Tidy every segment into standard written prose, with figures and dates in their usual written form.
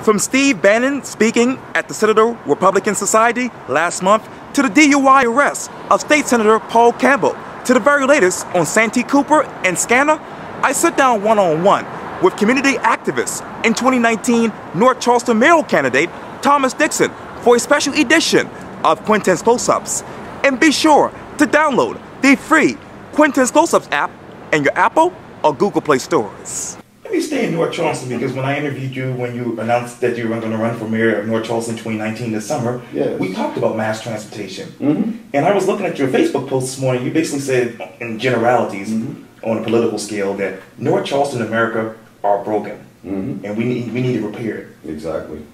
From Steve Bannon speaking at the Citadel Republican Society last month, to the DUI arrest of State Senator Paul Campbell, to the very latest on Santee Cooper and SCANA, I sit down one-on-one with community activists and 2019 North Charleston mayoral candidate Thomas Dixon for a special edition of Quintin's Close-Ups. And be sure to download the free Quintin's Close-Ups app in your Apple or Google Play stores. Let me stay in North Charleston because when I interviewed you, when you announced that you were going to run for mayor of North Charleston 2019 this summer, yes, we talked about mass transportation. And I was looking at your Facebook post this morning. You basically said, in generalities, on a political scale, that North Charleston and America are broken, and we need to repair it. Exactly.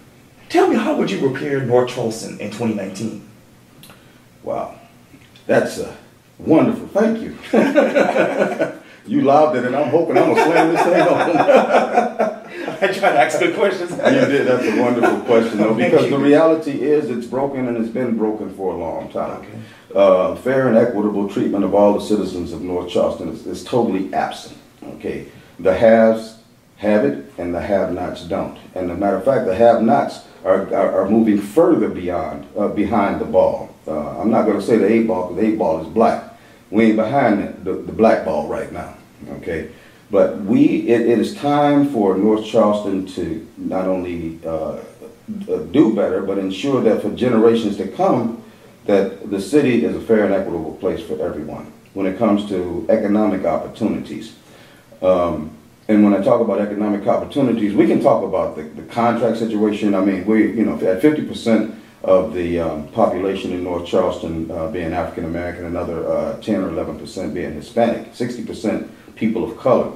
Tell me, how would you repair North Charleston in 2019? Wow, that's wonderful. Thank you. You loved it, and I'm hoping I'm gonna slam this thing on. I tried to ask good questions. You did. That's a wonderful question, though, because the reality is it's broken, and it's been broken for a long time. Okay. Fair and equitable treatment of all the citizens of North Charleston is totally absent. Okay, the haves have it, and the have-nots don't. And as a matter of fact, the have-nots are moving further behind the ball. I'm not going to say the 8-ball, because the 8-ball is black. We ain't behind the black ball right now, okay? But it is time for North Charleston to not only do better, but ensure that for generations to come, that the city is a fair and equitable place for everyone when it comes to economic opportunities. And when I talk about economic opportunities, we can talk about the contract situation. I mean, at 50% of the population in North Charleston being African American, another 10 or 11% being Hispanic, 60% people of color,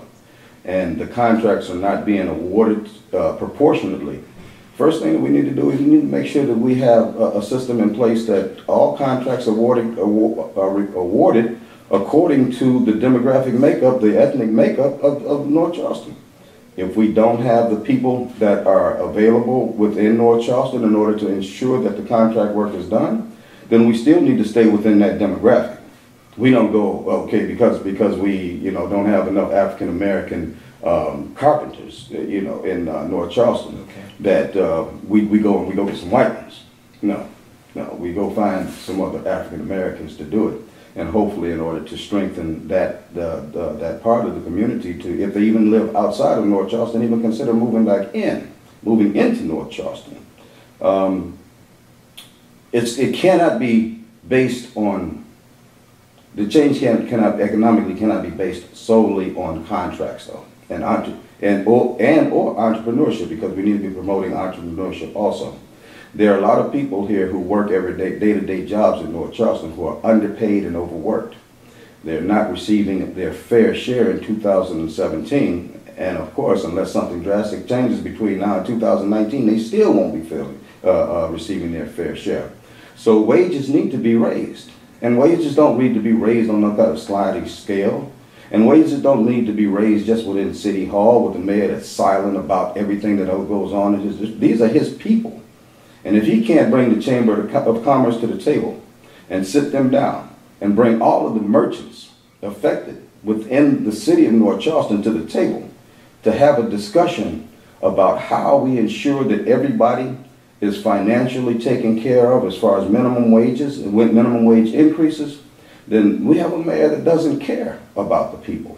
and the contracts are not being awarded proportionately. First thing that we need to do is we need to make sure that we have a system in place that all contracts are awarded according to the demographic makeup, the ethnic makeup of North Charleston. If we don't have the people that are available within North Charleston in order to ensure that the contract work is done, then we still need to stay within that demographic. We don't go, okay, because we don't have enough African American carpenters in North Charleston, okay, that we go get some white ones. No, we go find some other African Americans to do it. And hopefully, in order to strengthen that part of the community, to, if they even live outside of North Charleston, even consider moving into North Charleston. It cannot be based on, the change economically cannot be based solely on contracts, though, or entrepreneurship, because we need to be promoting entrepreneurship also. There are a lot of people here who work every day-to-day jobs in North Charleston who are underpaid and overworked. They're not receiving their fair share in 2017, and of course, unless something drastic changes between now and 2019, they still won't be receiving their fair share. So wages need to be raised, and wages don't need to be raised on no kind of sliding scale, and wages don't need to be raised just within City Hall with the mayor that's silent about everything that goes on. These are his people. And if he can't bring the Chamber of Commerce to the table and sit them down and bring all of the merchants affected within the city of North Charleston to the table to have a discussion about how we ensure that everybody is financially taken care of as far as minimum wages and with minimum wage increases, then we have a mayor that doesn't care about the people.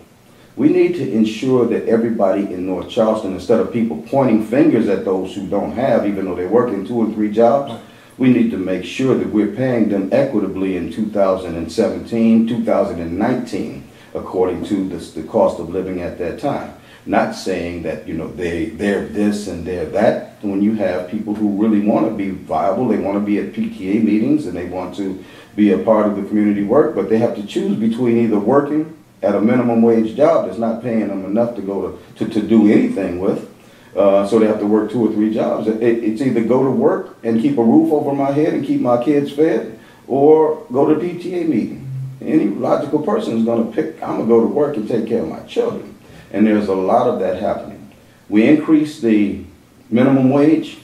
We need to ensure that everybody in North Charleston, instead of people pointing fingers at those who don't have, even though they're working 2 and 3 jobs, we need to make sure that we're paying them equitably in 2017, 2019, according to the cost of living at that time. Not saying that, they're this and they're that. When you have people who really want to be viable, they want to be at PTA meetings and they want to be a part of the community work, but they have to choose between either working at a minimum wage job that's not paying them enough to go to do anything with, so they have to work 2 or 3 jobs. It's either go to work and keep a roof over my head and keep my kids fed, or go to a PTA meeting. Any logical person is going to pick, I'm going to go to work and take care of my children. And there's a lot of that happening. We increased the minimum wage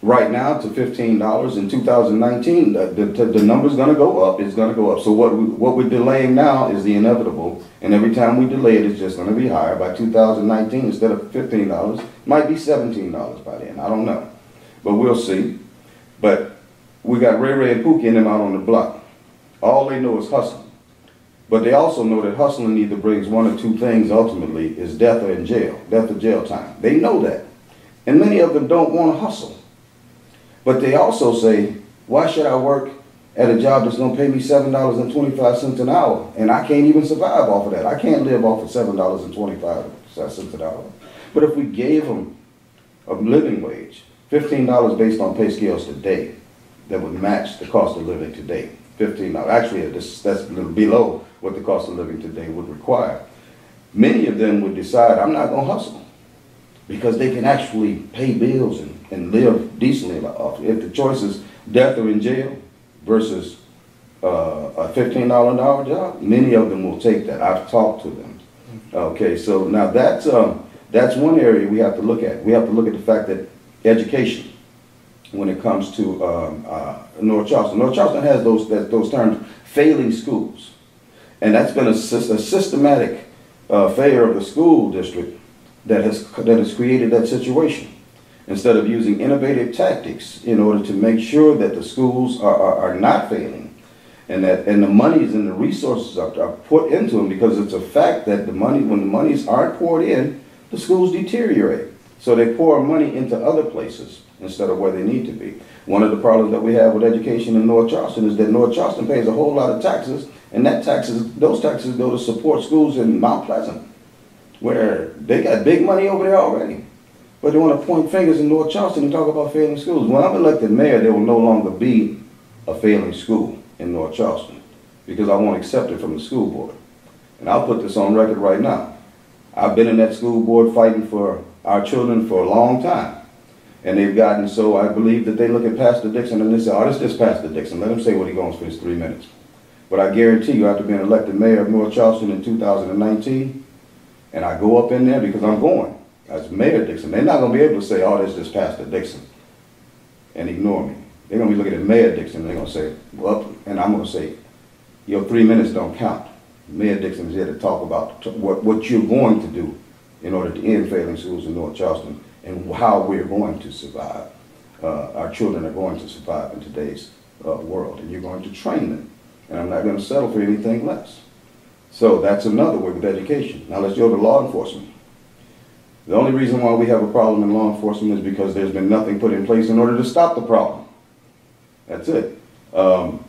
right now to $15. In 2019, the number's going to go up. It's going to go up. So what we're delaying now is the inevitable. And every time we delay it, it's just going to be higher. By 2019, instead of $15, it might be $17 by then. I don't know. But we'll see. But we got Ray and Pookie and them out on the block. All they know is hustling. But they also know that hustling either brings one or two things ultimately, is death or in jail, death or jail time. They know that. And many of them don't want to hustle. But they also say, why should I work at a job that's going to pay me $7.25 an hour? And I can't even survive off of that. I can't live off of $7.25 an hour. But if we gave them a living wage, $15 based on pay scales today, that would match the cost of living today. $15. Actually, that's below what the cost of living today would require. Many of them would decide, I'm not going to hustle, because they can actually pay bills and live decently off. If the choice is death or in jail versus a $15 an hour job, many of them will take that. I've talked to them. Okay, so now that's one area we have to look at. We have to look at the fact that education, when it comes to North Charleston. North Charleston has those terms, failing schools. And that's been a systematic failure of the school district that has created that situation. Instead of using innovative tactics in order to make sure that the schools are not failing, and the monies and the resources are put into them, because it's a fact that when the monies aren't poured in, the schools deteriorate. So they pour money into other places instead of where they need to be. One of the problems that we have with education in North Charleston is that North Charleston pays a whole lot of taxes, and those taxes go to support schools in Mount Pleasant, where they got big money over there already. But they want to point fingers in North Charleston and talk about failing schools. When I'm elected mayor, there will no longer be a failing school in North Charleston, because I won't accept it from the school board. And I'll put this on record right now. I've been in that school board fighting for our children for a long time. And they've gotten so, I believe that they look at Pastor Dixon and they say, oh, this is just Pastor Dixon. Let him say what he wants for his 3 minutes. But I guarantee you, after being elected mayor of North Charleston in 2019, and I go up in there because I'm going as Mayor Dixon, they're not going to be able to say, oh, this is just Pastor Dixon, and ignore me. They're going to be looking at Mayor Dixon and they're going to say, well, and I'm going to say, your 3 minutes don't count. Mayor Dixon is here to talk about what you're going to do in order to end failing schools in North Charleston, and how we're going to survive. Our children are going to survive in today's world, and you're going to train them. And I'm not going to settle for anything less. So that's another way with education. Now let's go to law enforcement. The only reason why we have a problem in law enforcement is because there's been nothing put in place in order to stop the problem. That's it. Our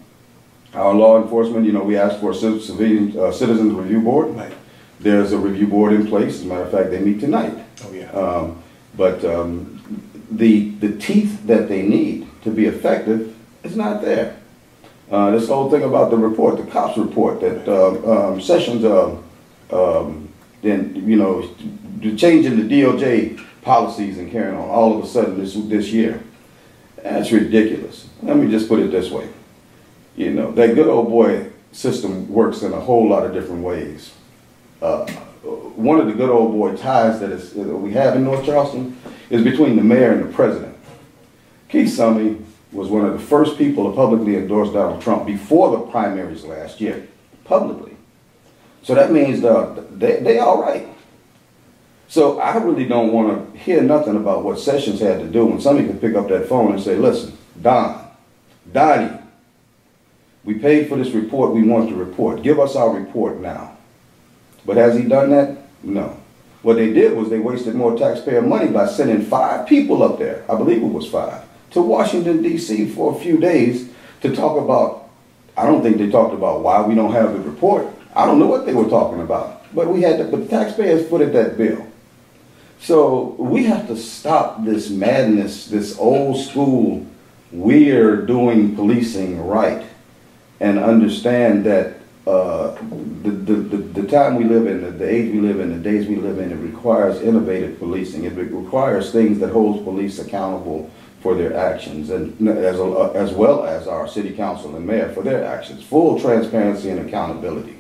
law enforcement, you know, we asked for a citizens review board. Right. There's a review board in place. As a matter of fact, they meet tonight. Oh, yeah. But the teeth that they need to be effective is not there. This whole thing about the report, the cops report that Sessions, then, you know, the change in the DOJ policies and carrying on all of a sudden this year, that's ridiculous. Let me just put it this way. You know, that good old boy system works in a whole lot of different ways. One of the good old boy ties that we have in North Charleston is between the mayor and the president. Keith Summey was one of the first people to publicly endorse Donald Trump before the primaries last year, publicly. So that means they all right. So I really don't want to hear nothing about what Sessions had to do when somebody could pick up that phone and say, listen, Donnie, we paid for this report, we want the report. Give us our report now. But has he done that? No. What they did was they wasted more taxpayer money by sending 5 people up there, I believe it was 5, to Washington, D.C. for a few days to talk about, I don't think they talked about why we don't have the report. I don't know what they were talking about. But we had, but the taxpayers footed that bill. So we have to stop this madness, this old school, we're doing policing right, and understand that the time we live in, the age we live in, the days we live in, it requires innovative policing. It requires things that holds police accountable for their actions, and as well as our city council and mayor for their actions. Full transparency and accountability.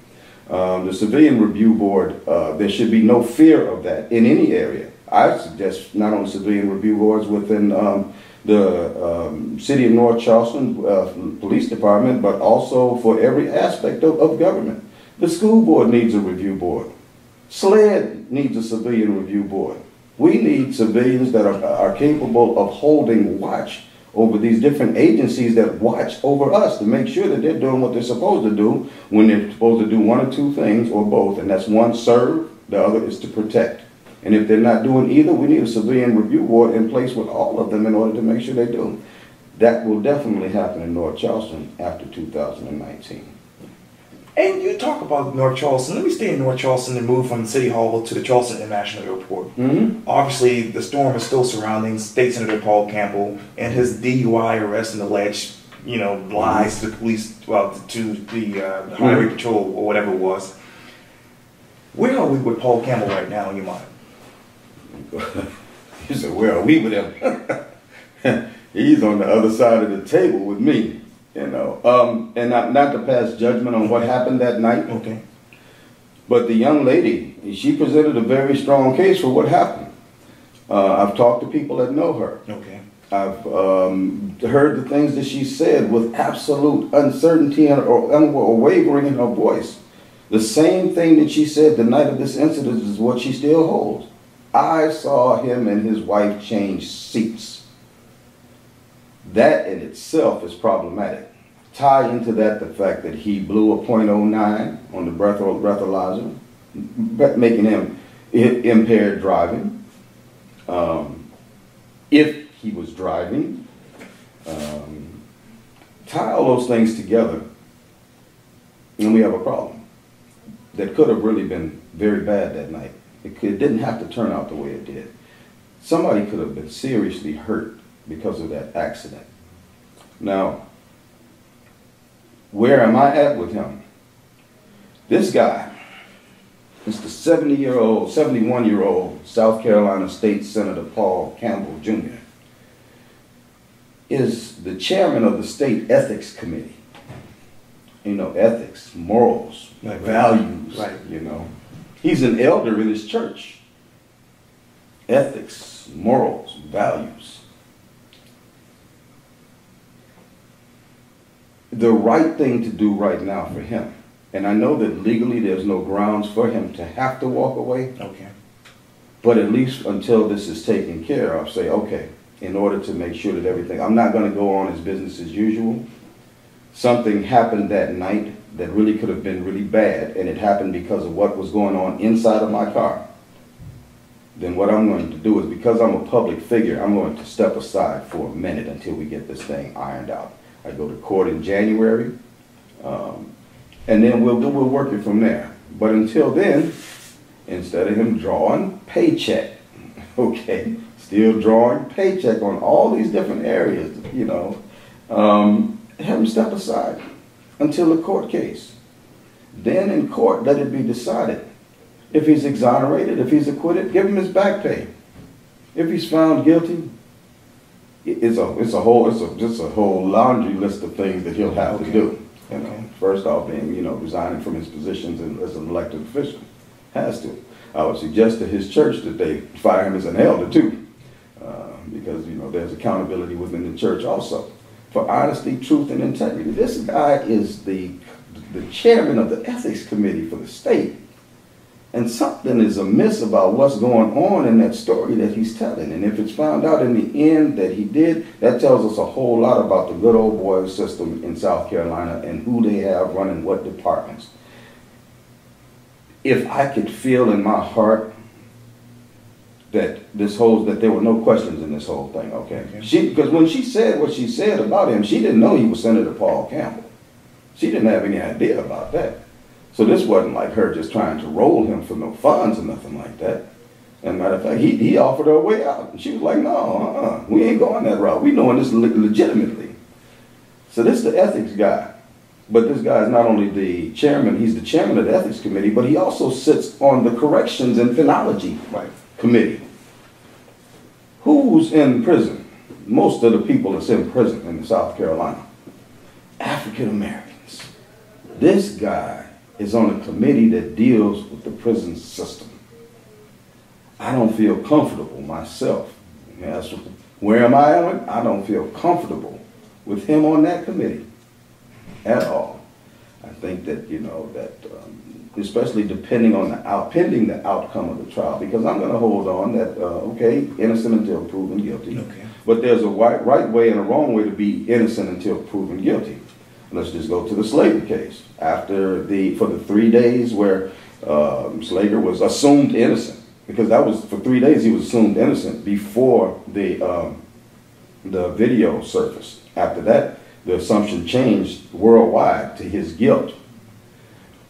The civilian review board, there should be no fear of that in any area. I suggest not only civilian review boards within the city of North Charleston police department, but also for every aspect of government. The school board needs a review board. SLED needs a civilian review board. We need civilians that are capable of holding watch over these different agencies that watch over us to make sure that they're doing what they're supposed to do when they're supposed to do one or two things or both. And that's one, serve, the other is to protect. And if they're not doing either, we need a civilian review board in place with all of them in order to make sure they do. That will definitely happen in North Charleston after 2019. And you talk about North Charleston. Let me stay in North Charleston and move from City Hall to the Charleston International Airport. Obviously, the storm is still surrounding State Senator Paul Campbell and his DUI arrest and alleged, lies to the police, to the Highway Patrol or whatever it was. Where are we with Paul Campbell right now in your mind? You said, where are we with him? He's on the other side of the table with me. And not to pass judgment on what happened that night. Okay. But the young lady, she presented a very strong case for what happened. I've talked to people that know her. Okay. I've heard the things that she said with absolute uncertainty or wavering in her voice. The same thing that she said the night of this incident is what she still holds. I saw him and his wife change seats. That in itself is problematic. Tie into that the fact that he blew a .09 on the breathalyzer, making him impaired driving. If he was driving, tie all those things together, and we have a problem that could have really been very bad that night. It didn't have to turn out the way it did. Somebody could have been seriously hurt because of that accident. Now, where am I at with him? This guy, Mr. 71-year-old South Carolina State Senator Paul Campbell Jr. is the chairman of the State Ethics Committee. Ethics, morals, values, He's an elder in his church. Ethics, morals, values. The right thing to do right now for him, and I know that legally there's no grounds for him to have to walk away. Okay. But at least until this is taken care of, say, okay, in order to make sure that everything, I'm not going to go on as business as usual. Something happened that night that really could have been really bad, and it happened because of what was going on inside of my car. Then what I'm going to do is, because I'm a public figure, I'm going to step aside for a minute until we get this thing ironed out. I go to court in January, and then we'll work it from there. But until then, instead of him drawing paycheck, okay, still drawing paycheck on all these different areas, have him step aside until the court case. Then in court, let it be decided. If he's exonerated, if he's acquitted, give him his back pay. If he's found guilty, it's a whole laundry list of things that he'll have to do. First off, being resigning from his positions as an elected official, has to. I would suggest to his church that they fire him as an elder too, because there's accountability within the church also for honesty, truth, and integrity. This guy is the chairman of the ethics committee for the state. And something is amiss about what's going on in that story that he's telling. And if it's found out in the end that he did, that tells us a whole lot about the good old boy system in South Carolina and who they have running what departments. If I could feel in my heart that that there were no questions in this whole thing, okay? Because when she said what she said about him, she didn't know he was Senator Paul Campbell. She didn't have any idea about that. So this wasn't like her just trying to roll him for no funds or nothing like that. And matter of fact, he offered her a way out. And she was like, no, we ain't going that route. We doing this legitimately. So this is the ethics guy. But this guy is not only the chairman, he's the chairman of the ethics committee, but he also sits on the corrections and phenology committee. Who's in prison? Most of the people that's in prison in South Carolina, African Americans. This guy is on a committee that deals with the prison system. I don't feel comfortable myself. As where am I on? I don't feel comfortable with him on that committee at all. I think that, you know, that especially depending on pending the outcome of the trial, because I'm going to hold on that, okay, innocent until proven guilty. Okay. But there's a right way and a wrong way to be innocent until proven guilty. Let's just go to the Slager case. For the 3 days where Slager was assumed innocent, because that was for 3 days he was assumed innocent before the video surfaced. After that, the assumption changed worldwide to his guilt.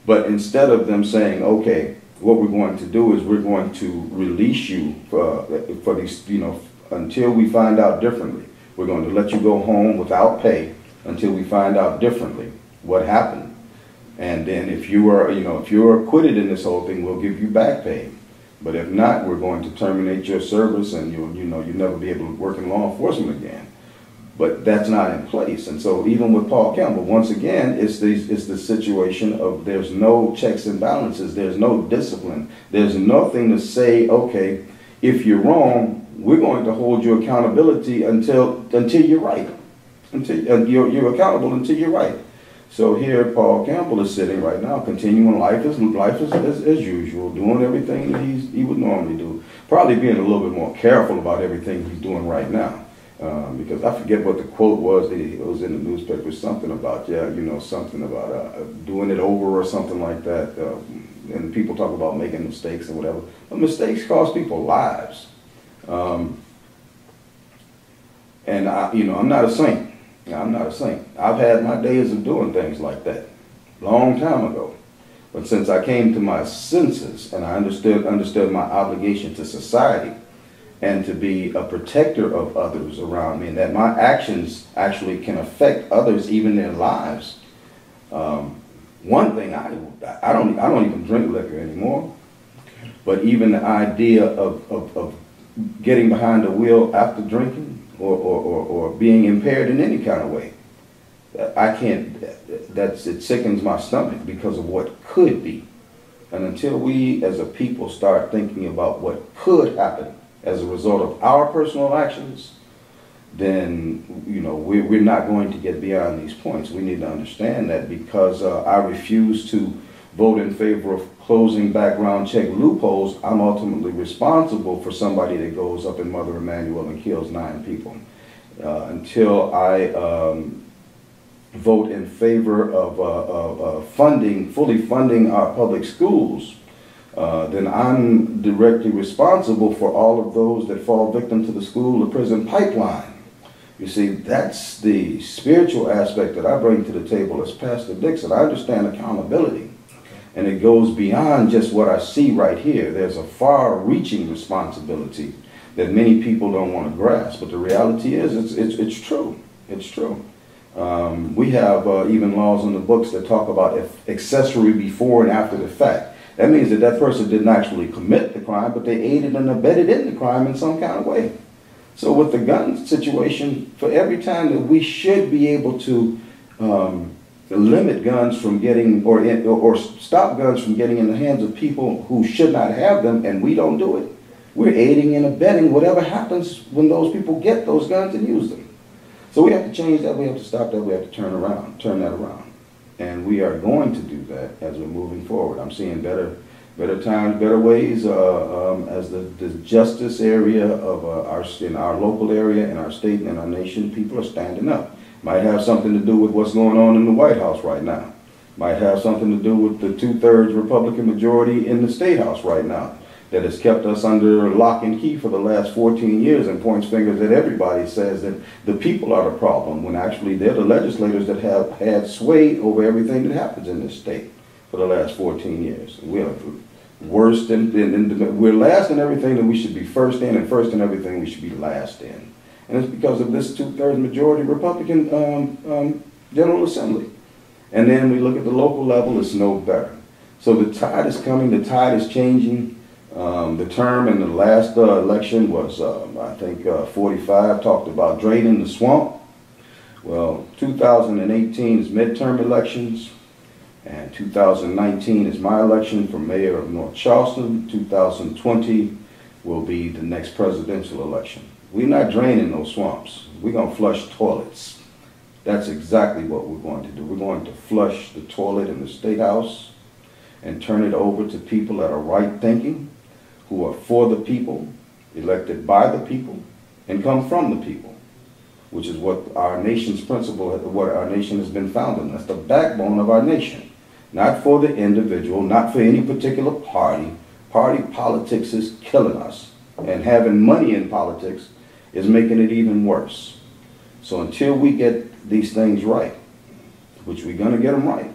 But instead of them saying, okay, what we're going to do is we're going to release you for these, you know, until we find out differently. We're going to let you go home without pay until we find out differently what happened. And then if you are, you know, if you're acquitted in this whole thing, we'll give you back pay. But if not, we're going to terminate your service, and you'll never be able to work in law enforcement again. But that's not in place. And so even with Paul Campbell, once again, it's the situation of there's no checks and balances. There's no discipline. There's nothing to say, okay, if you're wrong, we're going to hold you accountability until you're right. Until you're accountable until you're right. So here Paul Campbell is sitting right now, continuing life as usual, doing everything that he would normally do. Probably being a little bit more careful about everything he's doing right now. Because I forget what the quote was. It was in the newspaper, something about, something about doing it over or something like that. And people talk about making mistakes and whatever. But mistakes cost people lives. And I'm not a saint. I'm not a saint. I've had my days of doing things like that, long time ago. But since I came to my senses and I understood my obligation to society, and to be a protector of others around me, and that my actions actually can affect others, even their lives. One thing, I don't even drink liquor anymore, but even the idea of getting behind the wheel after drinking or being impaired in any kind of way, I can't. It sickens my stomach because of what could be, and until we as a people start thinking about what could happen as a result of our personal actions, then we're not going to get beyond these points. We need to understand that because I refuse to vote in favor of closing background check loopholes, I'm ultimately responsible for somebody that goes up in Mother Emanuel and kills 9 people. Until I vote in favor of fully funding our public schools, then I'm directly responsible for all of those that fall victim to the school or prison pipeline. You see, that's the spiritual aspect that I bring to the table as Pastor Dixon. I understand accountability, and it goes beyond just what I see right here. There's a far-reaching responsibility that many people don't want to grasp, but the reality is it's true. It's true. We have even laws in the books that talk about accessory before and after the fact. That means that person didn't actually commit the crime, but they aided and abetted in the crime in some kind of way. So with the gun situation, for every time that we should be able to limit guns from getting, or stop guns from getting in the hands of people who should not have them, and we don't do it, we're aiding and abetting whatever happens when those people get those guns and use them. So we have to change that, we have to stop that, we have to turn that around. And we are going to do that as we're moving forward. I'm seeing better times, better ways as the justice area of in our local area, in our state, and in our nation, people are standing up. Might have something to do with what's going on in the White House right now. Might have something to do with the 2/3 Republican majority in the State House right now that has kept us under lock and key for the last 14 years and points fingers at everybody, says that the people are the problem, when actually they're the legislators that have had sway over everything that happens in this state for the last 14 years. We're worst we're last in everything that we should be first in, and first in everything we should be last in. And it's because of this 2/3 majority Republican General Assembly. And then we look at the local level, it's no better. So the tide is coming, the tide is changing. The term in the last election was, I think, 45, talked about draining the swamp. Well, 2018 is midterm elections, and 2019 is my election for mayor of North Charleston. 2020 will be the next presidential election. We're not draining those swamps. We're going to flush toilets. That's exactly what we're going to do. We're going to flush the toilet in the State House and turn it over to people that are right thinking, who are for the people, elected by the people, and come from the people, which is what our nation's principle, what our nation has been founded on. That's the backbone of our nation. Not for the individual, not for any particular party. Party politics is killing us. And having money in politics is making it even worse. So until we get these things right, which we're going to get them right.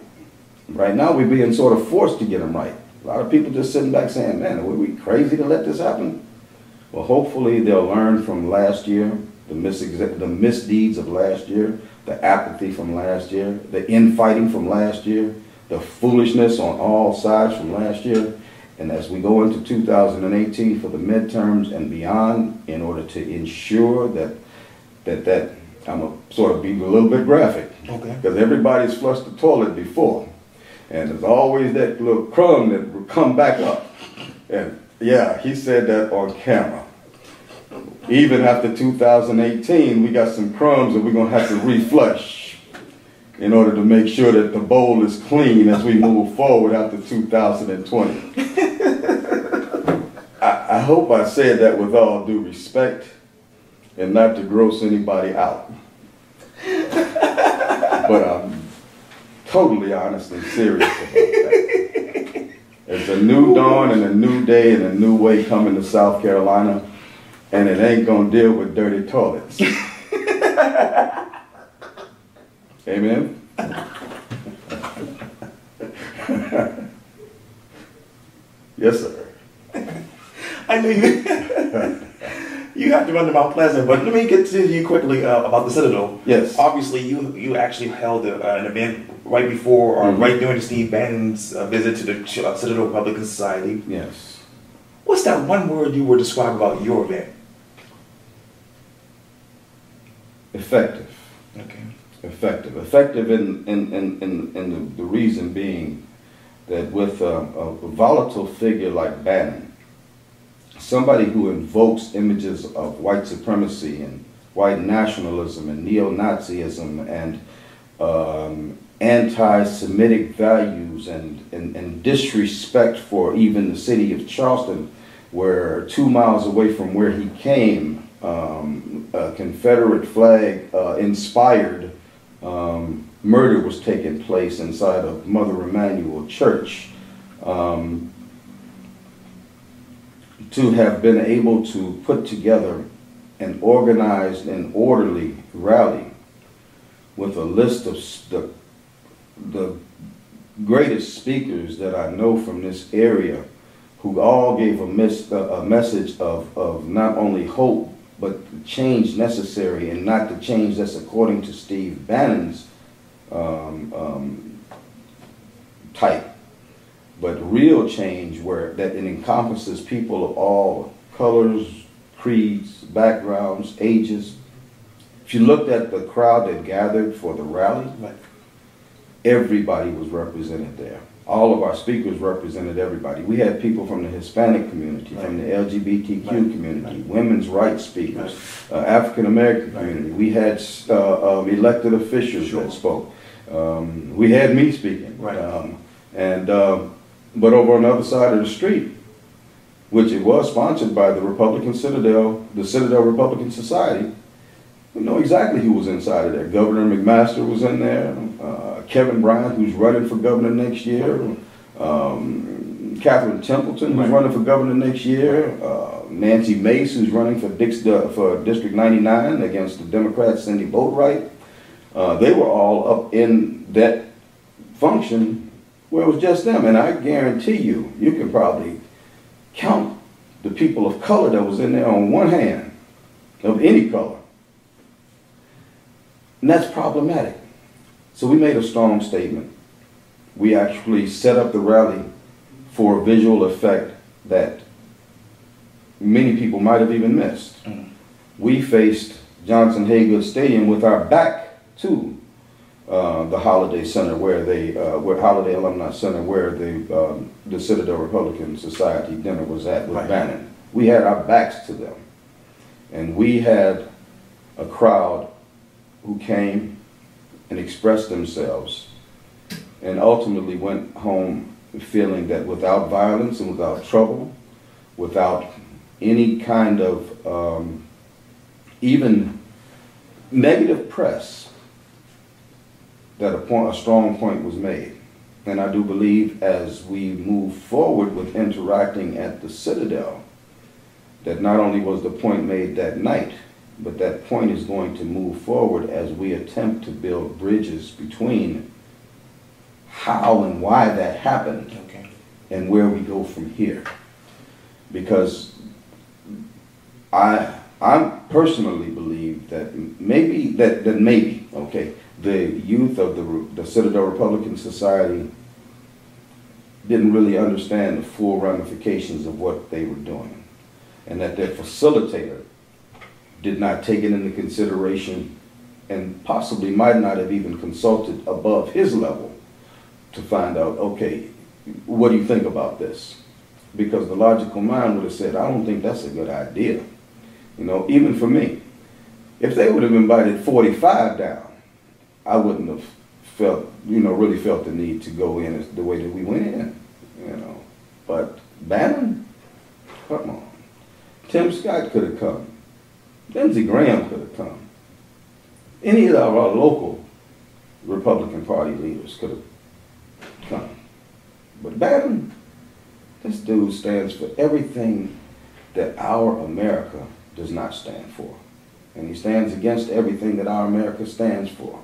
Right now we're being sort of forced to get them right. A lot of people just sitting back saying, man, are we crazy to let this happen? Well, hopefully they'll learn from last year, the misdeeds of last year, the apathy from last year, the infighting from last year, the foolishness on all sides from last year. And as we go into 2018 for the midterms and beyond, in order to ensure that I'm going to sort of be a little bit graphic, okay, because everybody's flushed the toilet before. And there's always that little crumb that will come back up. And yeah, he said that on camera. Even after 2018, we got some crumbs that we're going to have to reflush in order to make sure that the bowl is clean as we move forward after 2020. I hope I said that with all due respect and not to gross anybody out. But I'm totally honest and serious about that. It's a new dawn and a new day and a new way coming to South Carolina, and it ain't gonna deal with dirty toilets. Amen? Yes, sir. I know you have to run to Mount Pleasant, but let me get to you quickly about the Citadel. Yes. Obviously, you actually held an event right before or right during Steve Bannon's visit to the Citadel Republican Society. Yes. What's that one word you would describe about your event? Effective. Okay. Effective. Effective in the reason being that with a volatile figure like Bannon, somebody who invokes images of white supremacy and white nationalism and neo-Nazism and anti-Semitic values and disrespect for even the city of Charleston, where 2 miles away from where he came, a Confederate flag inspired murder was taking place inside of Mother Emanuel Church. To have been able to put together an organized and orderly rally with a list of the greatest speakers that I know from this area, who all gave a message of not only hope, but the change necessary, and not the change that's according to Steve Bannon's type, but real change that it encompasses people of all colors, creeds, backgrounds, ages. If you looked at the crowd that gathered for the rally, everybody was represented there. All of our speakers represented everybody. We had people from the Hispanic community, from the LGBTQ community, women's rights speakers, African American community. We had elected officials that spoke. We had me speaking. But over on the other side of the street, which it was sponsored by the Republican Citadel, the Citadel Republican Society, we know exactly who was inside of there. Governor McMaster was in there, Kevin Bryant, who's running for governor next year, Catherine Templeton, who's running for governor next year, Nancy Mace, who's running for District 99 against the Democrat Cindy Boatwright. They were all up in that function where it was just them. And I guarantee you, you can probably count the people of color that was in there on one hand, of any color. And that's problematic. So we made a strong statement. We actually set up the rally for a visual effect that many people might have even missed. We faced Johnson Haygood Stadium with our back to the Holiday Center, where Holiday Alumni Center, where the Citadel Republican Society dinner was at with Bannon. we had our backs to them. And we had a crowd who came and expressed themselves and ultimately went home feeling that without violence and without trouble, without any kind of even negative press, that a strong point was made. And I do believe as we move forward with interacting at the Citadel, that not only was the point made that night, but that point is going to move forward as we attempt to build bridges between how and why that happened, okay, and where we go from here. Because I personally believe that maybe, okay, the youth of the Citadel Republican Society didn't really understand the full ramifications of what they were doing, and that their facilitator did not take it into consideration and possibly might not have even consulted above his level to find out, okay, what do you think about this? Because the logical mind would have said, I don't think that's a good idea. You know, even for me, if they would have invited 45 down, I wouldn't have felt, really felt the need to go in the way that we went in, But Bannon, come on. Tim Scott could have come. Lindsey Graham could have come. Any of our local Republican Party leaders could have come. But Bannon, this dude stands for everything that our America does not stand for. And he stands against everything that our America stands for.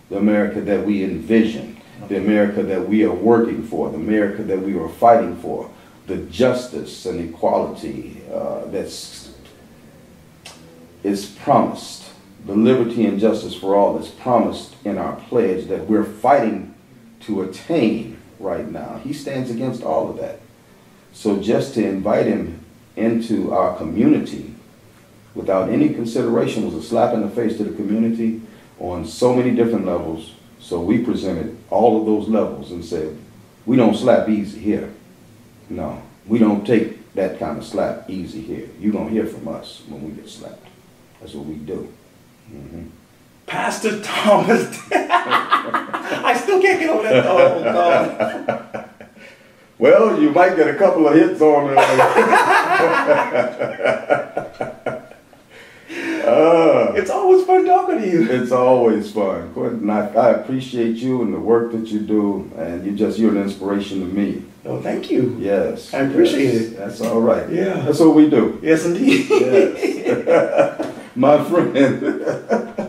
The America that we envision, the America that we are working for, the America that we are fighting for, the justice and equality is promised, the liberty and justice for all that's promised in our pledge that we're fighting to attain right now. He stands against all of that. So just to invite him into our community without any consideration was a slap in the face to the community on so many different levels. So we presented all of those levels and said, we don't slap easy here. No, we don't take that kind of slap easy here. You're going to hear from us when we get slapped. That's what we do. Mm-hmm. Pastor Thomas. I still can't get over that. Oh, God. Well, you might get a couple of hits on it's always fun talking to you. It's always fun. Quintin, I appreciate you and the work that you do, and you're an inspiration to me. Oh, thank you. Yes. I appreciate it. That's all right. Yeah. That's what we do. Yes, indeed. Yes. My friend.